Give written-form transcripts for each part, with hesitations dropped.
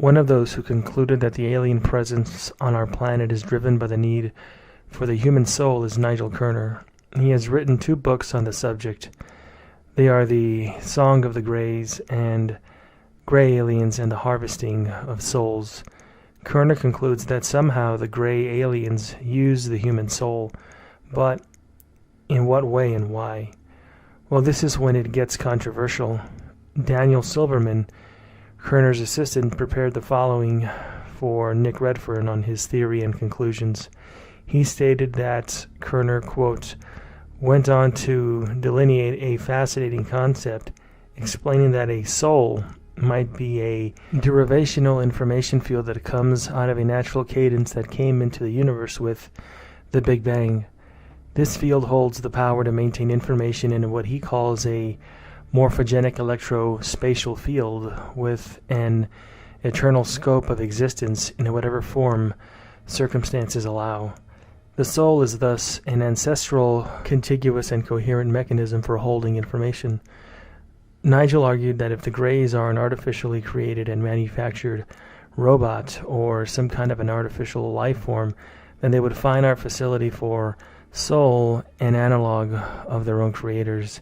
One of those who concluded that the alien presence on our planet is driven by the need for the human soul is Nigel Kerner. He has written 2 books on the subject. They are The Song of the Greys and Grey Aliens and the Harvesting of Souls. Kerner concludes that somehow the Grey aliens use the human soul, but in what way and why? Well, this is when it gets controversial. Daniel Silverman, Kerner's assistant, prepared the following for Nick Redfern on his theory and conclusions. He stated that Kerner, quote, went on to delineate a fascinating concept, explaining that a soul might be a derivational information field that comes out of a natural cadence that came into the universe with the Big Bang. This field holds the power to maintain information in what he calls a morphogenic electrospatial field with an eternal scope of existence in whatever form circumstances allow. The soul is thus an ancestral, contiguous, and coherent mechanism for holding information. Nigel argued that if the Greys are an artificially created and manufactured robot or some kind of an artificial life form, then they would find our facility for soul an analog of their own creators.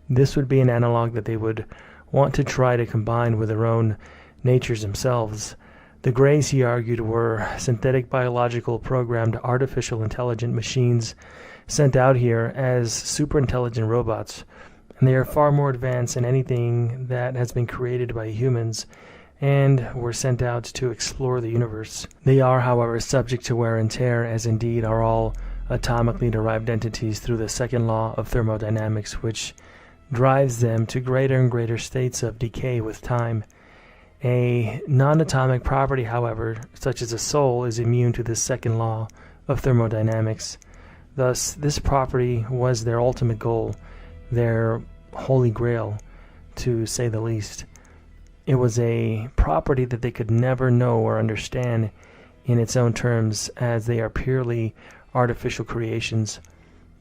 This would be an analog that they would want to try to combine with their own natures themselves. The Greys, he argued, were synthetic biological programmed artificial intelligent machines sent out here as superintelligent robots, and they are far more advanced than anything that has been created by humans and were sent out to explore the universe. They are, however, subject to wear and tear, as indeed are all atomically derived entities, through the second law of thermodynamics, which drives them to greater and greater states of decay with time. A non-atomic property, however, such as a soul, is immune to this second law of thermodynamics. Thus, this property was their ultimate goal, their holy grail, to say the least. It was a property that they could never know or understand in its own terms, as they are purely artificial creations.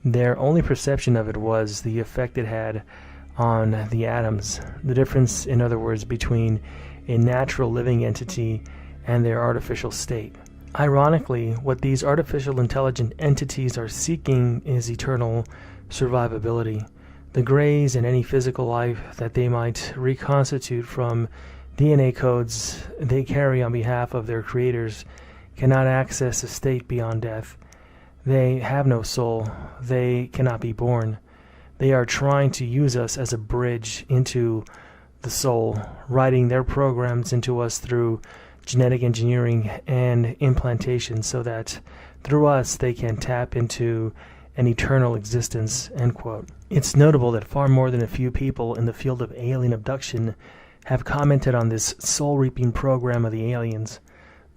Their only perception of it was the effect it had on the atoms, the difference, in other words, between a natural living entity and their artificial state. Ironically, what these artificial intelligent entities are seeking is eternal survivability. The Greys and any physical life that they might reconstitute from DNA codes they carry on behalf of their creators cannot access a state beyond death. They have no soul. They cannot be born. They are trying to use us as a bridge into the soul, writing their programs into us through genetic engineering and implantation so that through us they can tap into an eternal existence, end quote. It's notable that far more than a few people in the field of alien abduction have commented on this soul-reaping program of the aliens.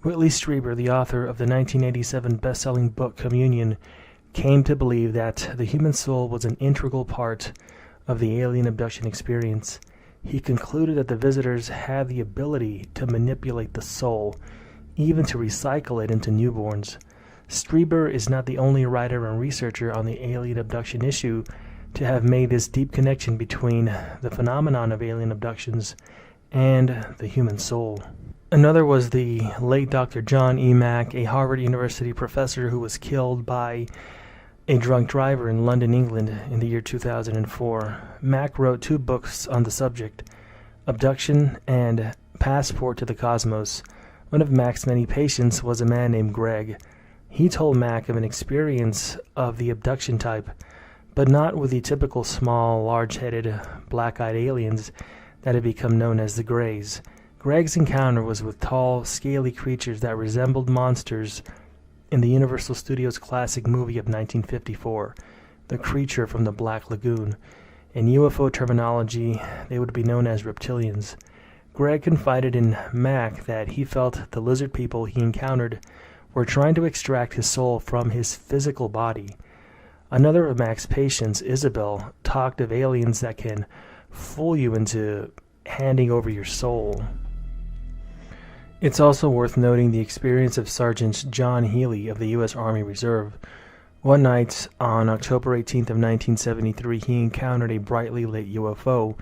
Whitley Strieber, the author of the 1987 best-selling book Communion, came to believe that the human soul was an integral part of the alien abduction experience. He concluded that the visitors had the ability to manipulate the soul, even to recycle it into newborns. Strieber is not the only writer and researcher on the alien abduction issue to have made this deep connection between the phenomenon of alien abductions and the human soul. Another was the late Dr. John E. Mack, a Harvard University professor who was killed by a drunk driver in London, England in the year 2004. Mack wrote 2 books on the subject, Abduction and Passport to the Cosmos. One of Mack's many patients was a man named Greg. He told Mack of an experience of the abduction type, but not with the typical small, large-headed, black-eyed aliens that had become known as the Greys. Greg's encounter was with tall, scaly creatures that resembled monsters in the Universal Studios classic movie of 1954, The Creature from the Black Lagoon. In UFO terminology, they would be known as reptilians. Greg confided in Mack that he felt the lizard people he encountered were trying to extract his soul from his physical body. Another of Mack's patients, Isabel, talked of aliens that can fool you into handing over your soul. It's also worth noting the experience of Sergeant John Healy of the U.S. Army Reserve. One night on October 18th of 1973, he encountered a brightly lit UFO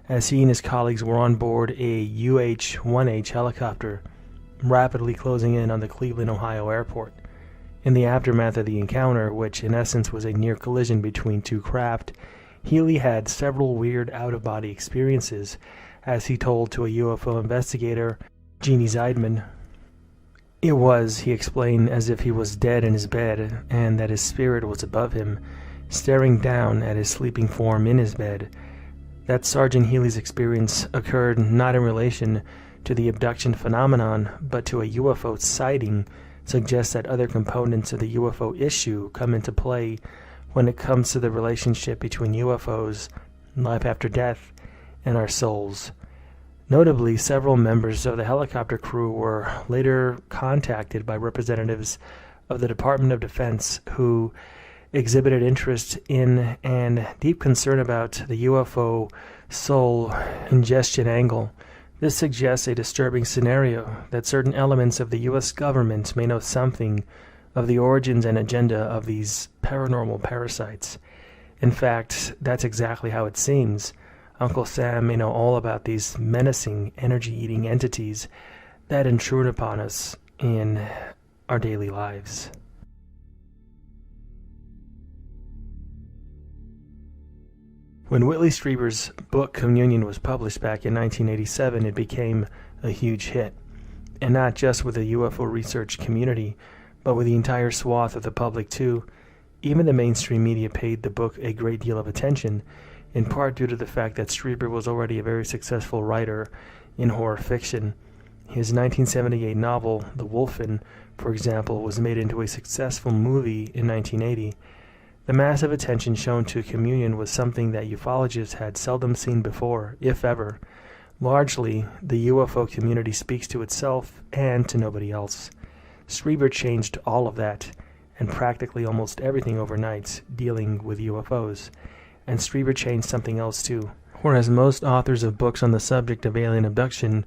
as he and his colleagues were on board a UH-1H helicopter. rapidly closing in on the Cleveland, Ohio airport. In the aftermath of the encounter, which in essence was a near collision between two craft, Healy had several weird out-of-body experiences, as he told to a UFO investigator, Jeannie Zeidman. It was, he explained, as if he was dead in his bed, and that his spirit was above him, staring down at his sleeping form in his bed. That Sergeant Healy's experience occurred not in relation to the abduction phenomenon, but to a UFO sighting, suggests that other components of the UFO issue come into play when it comes to the relationship between UFOs, life after death, and our souls. Notably, several members of the helicopter crew were later contacted by representatives of the Department of Defense who exhibited interest in and deep concern about the UFO soul ingestion angle. This suggests a disturbing scenario that certain elements of the U.S. government may know something of the origins and agenda of these paranormal parasites. In fact, that's exactly how it seems. Uncle Sam may know all about these menacing, energy-eating entities that intrude upon us in our daily lives. When Whitley Strieber's book Communion was published back in 1987, it became a huge hit, and not just with the UFO research community, but with the entire swath of the public too. Even the mainstream media paid the book a great deal of attention, in part due to the fact that Strieber was already a very successful writer in horror fiction. His 1978 novel, The Wolfen, for example, was made into a successful movie in 1980. The massive attention shown to Communion was something that ufologists had seldom seen before, if ever. Largely, the UFO community speaks to itself and to nobody else. Strieber changed all of that, and practically almost everything overnight dealing with UFOs. And Strieber changed something else too. Whereas most authors of books on the subject of alien abduction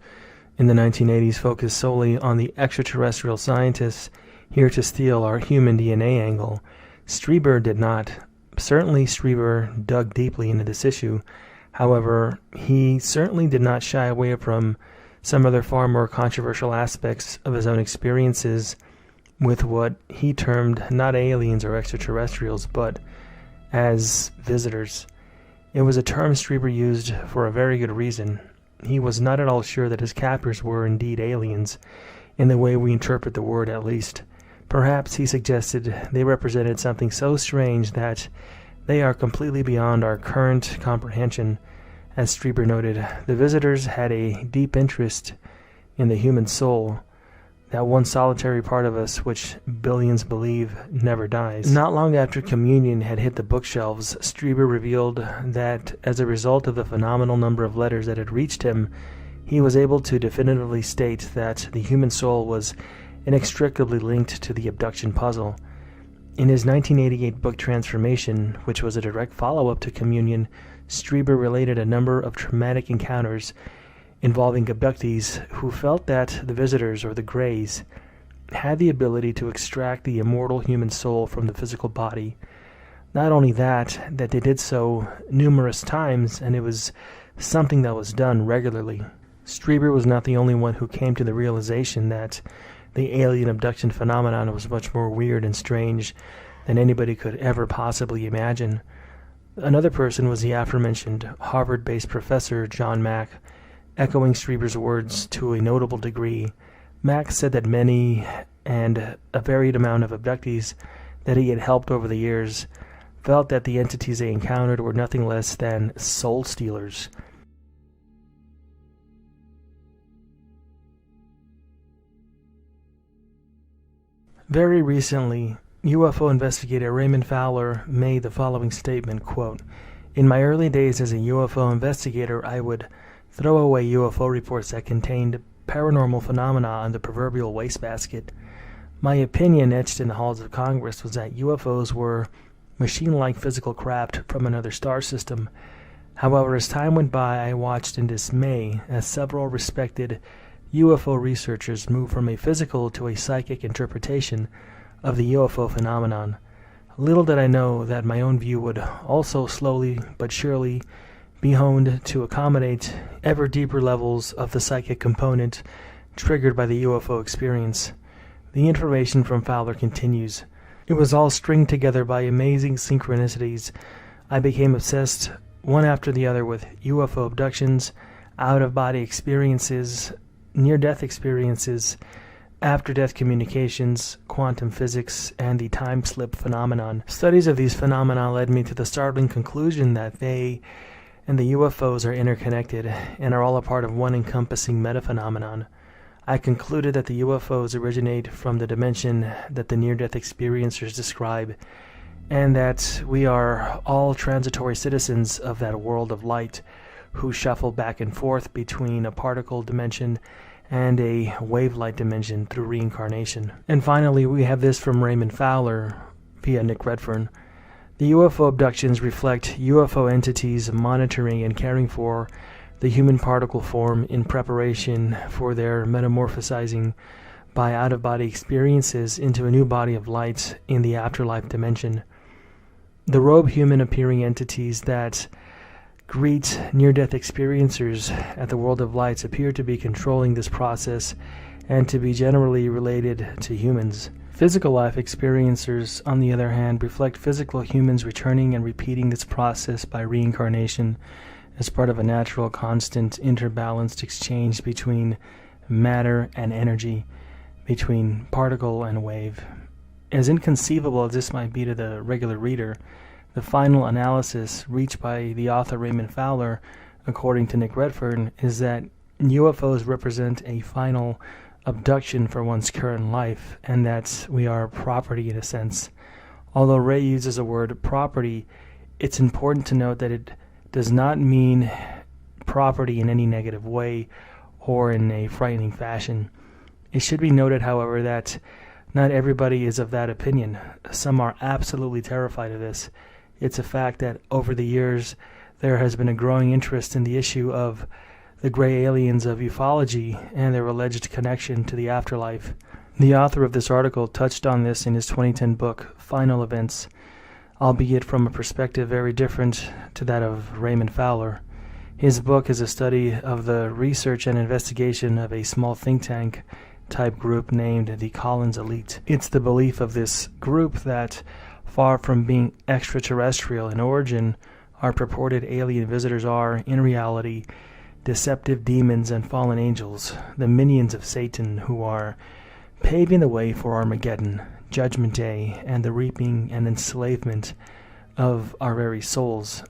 in the 1980s focused solely on the extraterrestrial scientists here to steal our human DNA angle, Strieber did not. Certainly Strieber dug deeply into this issue. However, he certainly did not shy away from some other far more controversial aspects of his own experiences with what he termed not aliens or extraterrestrials, but as visitors. It was a term Strieber used for a very good reason. He was not at all sure that his captors were indeed aliens, in the way we interpret the word at least. Perhaps, he suggested, they represented something so strange that they are completely beyond our current comprehension. As Strieber noted, the visitors had a deep interest in the human soul, that one solitary part of us which billions believe never dies. Not long after Communion had hit the bookshelves, Strieber revealed that as a result of the phenomenal number of letters that had reached him, he was able to definitively state that the human soul was inextricably linked to the abduction puzzle. In his 1988 book Transformation, which was a direct follow-up to Communion, Strieber related a number of traumatic encounters involving abductees who felt that the visitors, or the Greys, had the ability to extract the immortal human soul from the physical body. Not only that they did so numerous times, and it was something that was done regularly. Strieber was not the only one who came to the realization that the alien abduction phenomenon was much more weird and strange than anybody could ever possibly imagine. Another person was the aforementioned Harvard-based professor John Mack. Echoing Strieber's words to a notable degree, Mack said that many and a varied amount of abductees that he had helped over the years felt that the entities they encountered were nothing less than soul stealers. Very recently, UFO investigator Raymond Fowler made the following statement, quote, "In my early days as a UFO investigator, I would throw away UFO reports that contained paranormal phenomena on the proverbial wastebasket. My opinion, etched in the halls of Congress, was that UFOs were machine-like physical craft from another star system. However, as time went by, I watched in dismay as several respected UFO researchers moved from a physical to a psychic interpretation of the UFO phenomenon. Little did I know that my own view would also slowly but surely be honed to accommodate ever deeper levels of the psychic component triggered by the UFO experience. The information from Fowler continues. It was all stringed together by amazing synchronicities. I became obsessed one after the other with UFO abductions, out-of-body experiences, near-death experiences, after-death communications, quantum physics, and the time-slip phenomenon. Studies of these phenomena led me to the startling conclusion that they and the UFOs are interconnected and are all a part of one encompassing metaphenomenon. I concluded that the UFOs originate from the dimension that the near-death experiencers describe, and that we are all transitory citizens of that world of light who shuffle back and forth between a particle dimension and a wave-light dimension through reincarnation. And finally, we have this from Raymond Fowler via Nick Redfern. The UFO abductions reflect UFO entities monitoring and caring for the human particle form in preparation for their metamorphosizing by out-of-body experiences into a new body of light in the afterlife dimension. The robed human-appearing entities that greet near-death experiencers at the world of lights appear to be controlling this process and to be generally related to humans. Physical life experiencers, on the other hand, reflect physical humans returning and repeating this process by reincarnation as part of a natural, constant, interbalanced exchange between matter and energy, between particle and wave. As inconceivable as this might be to the regular reader, the final analysis reached by the author Raymond Fowler, according to Nick Redfern, is that UFOs represent a final abduction for one's current life, and that we are property in a sense. Although Ray uses the word property, it's important to note that it does not mean property in any negative way or in a frightening fashion. It should be noted, however, that not everybody is of that opinion. Some are absolutely terrified of this. It's a fact that over the years there has been a growing interest in the issue of the gray aliens of ufology and their alleged connection to the afterlife. The author of this article touched on this in his 2010 book, Final Events, albeit from a perspective very different to that of Raymond Fowler. His book is a study of the research and investigation of a small think tank type group named the Collins Elite. It's the belief of this group that, far from being extraterrestrial in origin, our purported alien visitors are, in reality, deceptive demons and fallen angels, the minions of Satan, who are paving the way for Armageddon, Judgment Day, and the reaping and enslavement of our very souls.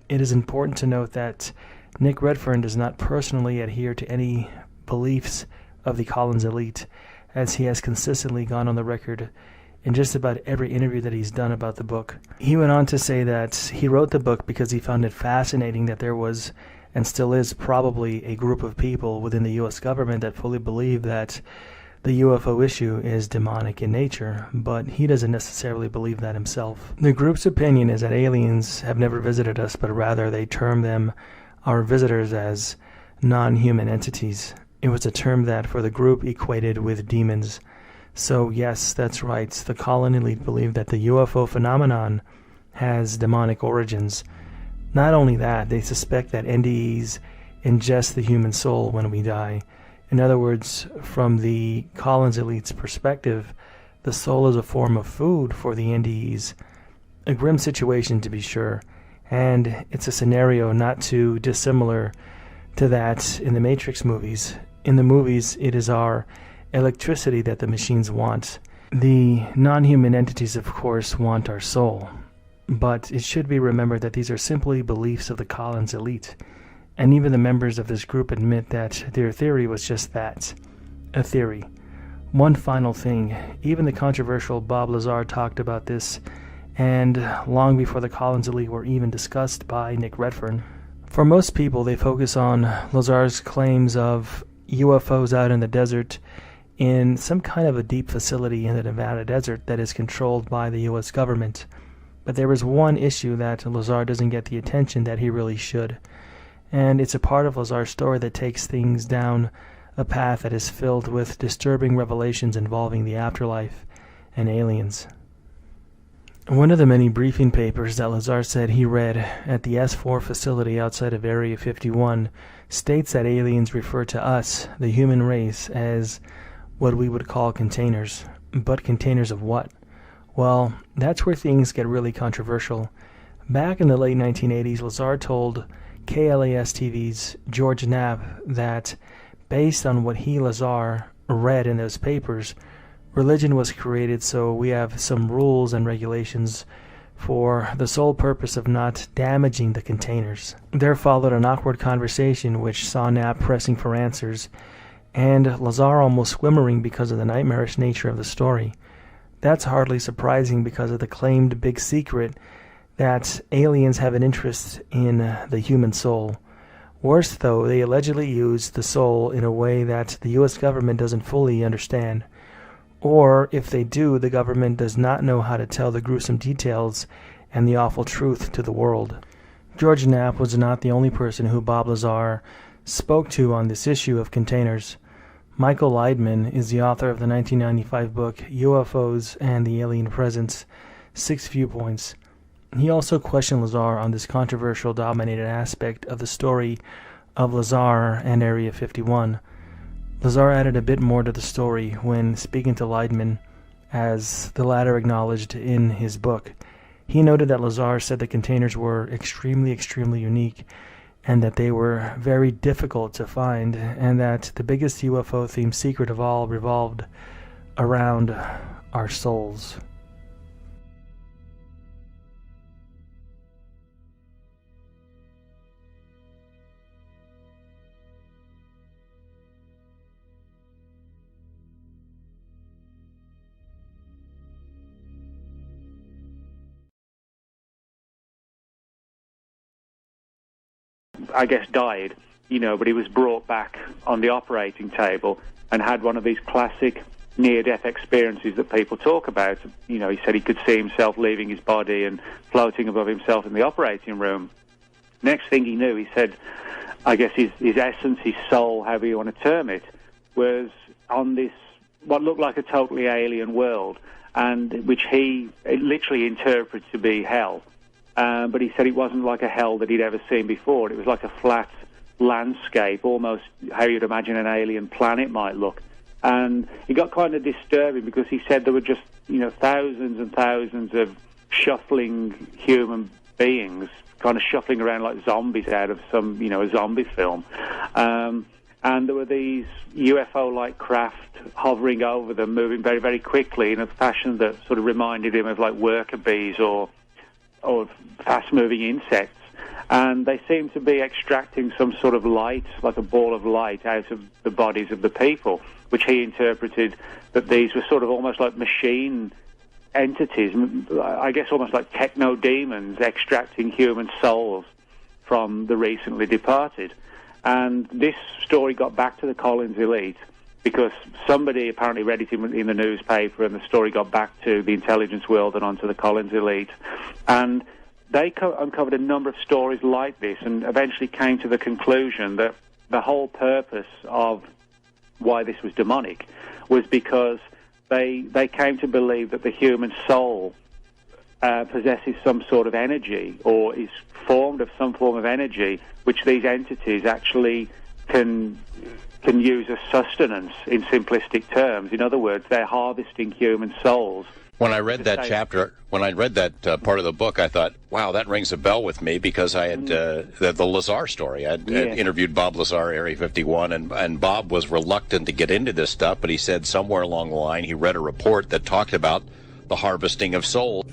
It is important to note that Nick Redfern does not personally adhere to any beliefs of the Collins Elite, as he has consistently gone on the record in just about every interview that he's done about the book. He went on to say that he wrote the book because he found it fascinating that there was, and still is, probably a group of people within the U.S. government that fully believe that the UFO issue is demonic in nature, but he doesn't necessarily believe that himself. The group's opinion is that aliens have never visited us, but rather they term them, our visitors, as non-human entities. It was a term that for the group equated with demons. So yes, that's right, the Collins Elite believe that the UFO phenomenon has demonic origins. Not only that, they suspect that NDEs ingest the human soul when we die. In other words, from the Collins Elite's perspective, the soul is a form of food for the NDEs. A grim situation, to be sure, and it's a scenario not too dissimilar to that in the Matrix movies. In the movies, it is our electricity that the machines want. The non-human entities, of course, want our soul. But it should be remembered that these are simply beliefs of the Collins Elite. And even the members of this group admit that their theory was just that, a theory. One final thing, even the controversial Bob Lazar talked about this, and long before the Collins Elite were even discussed by Nick Redfern. For most people, they focus on Lazar's claims of UFOs out in the desert in some kind of a deep facility in the Nevada desert that is controlled by the U.S. government. But there is one issue that Lazar doesn't get the attention that he really should. And it's a part of Lazar's story that takes things down a path that is filled with disturbing revelations involving the afterlife and aliens. One of the many briefing papers that Lazar said he read at the S4 facility outside of Area 51 states that aliens refer to us, the human race, as what we would call containers. But containers of what? Well, that's where things get really controversial. Back in the late 1980s, Lazar told KLAS TV's George Knapp that, based on what he, Lazar, read in those papers, religion was created so we have some rules and regulations for the sole purpose of not damaging the containers. There followed an awkward conversation which saw Knapp pressing for answers, and Lazar almost swimmering because of the nightmarish nature of the story. That's hardly surprising because of the claimed big secret that aliens have an interest in the human soul. Worse, though, they allegedly use the soul in a way that the U.S. government doesn't fully understand. Or, if they do, the government does not know how to tell the gruesome details and the awful truth to the world. George Knapp was not the only person who Bob Lazar spoke to on this issue of containers. Michael Leidman is the author of the 1995 book UFOs and the Alien Presence, 6 Viewpoints. He also questioned Lazar on this controversial dominated aspect of the story of Lazar and Area 51. Lazar added a bit more to the story when speaking to Leidman, as the latter acknowledged in his book. He noted that Lazar said the containers were extremely unique, and that they were very difficult to find, and that the biggest UFO-themed secret of all revolved around our souls. I guess died, but he was brought back on the operating table and had one of these classic near-death experiences that people talk about. He said he could see himself leaving his body and floating above himself in the operating room. Next thing he knew, he said, I guess his essence, his soul, however you want to term it, was on this, what looked like a totally alien world, and which he literally interpreted to be hell. But he said it wasn't like a hell that he'd ever seen before. It was like a flat landscape, almost how you'd imagine an alien planet might look. And it got kind of disturbing because he said there were just, thousands and thousands of shuffling human beings, kind of shuffling around like zombies out of some, a zombie film. And there were these UFO-like craft hovering over them, moving very, very quickly in a fashion that sort of reminded him of like worker bees or fast-moving insects, and they seem to be extracting some sort of light, like a ball of light, out of the bodies of the people, which he interpreted that these were sort of almost like machine entities, I guess almost like techno-demons extracting human souls from the recently departed. And this story got back to the Collins elite because somebody apparently read it in the newspaper, and the story got back to the intelligence world and onto the Collins elite. And they uncovered a number of stories like this and eventually came to the conclusion that the whole purpose of why this was demonic was because they came to believe that the human soul possesses some sort of energy, or is formed of some form of energy, which these entities actually can use as sustenance in simplistic terms. In other words, they're harvesting human souls. When I read that chapter, when I read that part of the book, I thought, wow, that rings a bell with me, because I had the Lazar story. I had interviewed Bob Lazar, Area 51, and Bob was reluctant to get into this stuff, but he said somewhere along the line he read a report that talked about the harvesting of souls.